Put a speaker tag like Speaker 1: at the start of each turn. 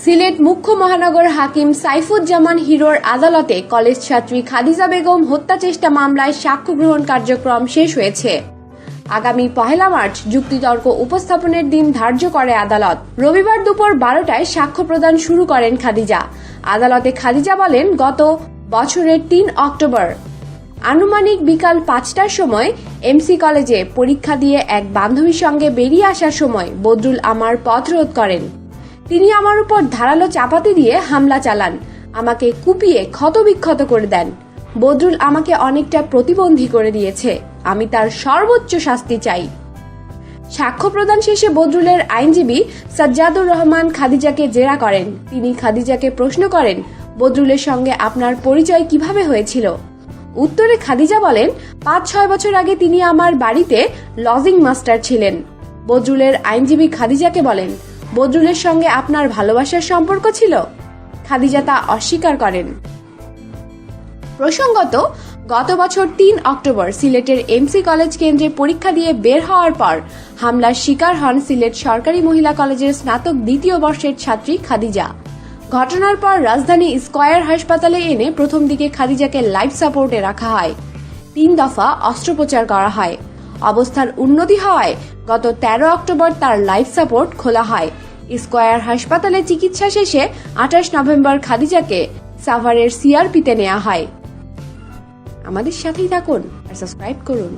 Speaker 1: সিলেট মুখ্য মহানগর হাকিম সাইফুজ্জামান হিরোর আদালতে কলেজ ছাত্রী খাদিজা বেগম হত্যা চেষ্টা মামলায় সাক্ষ্য গ্রহণ কার্যক্রম শেষ হয়েছে। আগামী 1 মার্চ যুক্তিতর্ক উপস্থাপনের দিন ধার্য করে আদালত। রবিবার দুপুর 12টায় সাক্ষ্য প্রদান শুরু করেন খাদিজা। আদালতে খাদিজা বলেন, গত বছরের 3 অক্টোবর আনুমানিক বিকাল 5টার সময় এমসি কলেজে পরীক্ষা দিয়ে এক বান্ধবীর সঙ্গে বেরিয়ে আসার সময় বদরুল আমার পথ রোধ করেন। তিনি আমার উপর ধারালো চাপাতি দিয়ে হামলা চালান, আমাকে কুপিয়ে ক্ষতবিক্ষত করে দেন। বদরুল আমাকে অনেকটা প্রতিবন্ধী করে দিয়েছে, আমি তার সর্বোচ্চ শাস্তি চাই। সাক্ষ্য প্রদান শেষে বদরুলের আইনজীবী সাজ্জাদুর রহমান খাদিজাকে জেরা করেন। তিনি খাদিজাকে প্রশ্ন করেন, বদরুলের সঙ্গে আপনার পরিচয় কিভাবে হয়েছিল? উত্তরে খাদিজা বলেন, 5-6 বছর আগে তিনি আমার বাড়িতে লজিং মাস্টার ছিলেন। বদরুলের আইনজীবী খাদিজাকে বলেন, বদরুলের সঙ্গে আপনার ভালোবাসার সম্পর্ক ছিল? খাদিজা তা অস্বীকার করেন। প্রসঙ্গত, গত বছর 3 অক্টোবর সিলেটের এমসি কলেজ কেন্দ্রে পরীক্ষা দিয়ে বের হওয়ার পর হামলার শিকার হন সিলেট সরকারি মহিলা কলেজের স্নাতক 2য় বর্ষের ছাত্রী খাদিজা। ঘটনার পর রাজধানী স্কয়ার হাসপাতালে এনে প্রথম দিকে খাদিজাকে লাইফ সাপোর্টে রাখা হয়। 3 দফা অস্ত্রোপচার করা হয়। অবস্থার উন্নতি হওয়ায় গত 13 অক্টোবর তার লাইফ সাপোর্ট খোলা হয়। স্কয়ার হাসপাতালে চিকিৎসা শেষে 28 নভেম্বর খাদিজাকে সাভারের সিআরপিতে নেওয়া হয়। আমাদের সাথেই থাকুন আর সাবস্ক্রাইব করুন।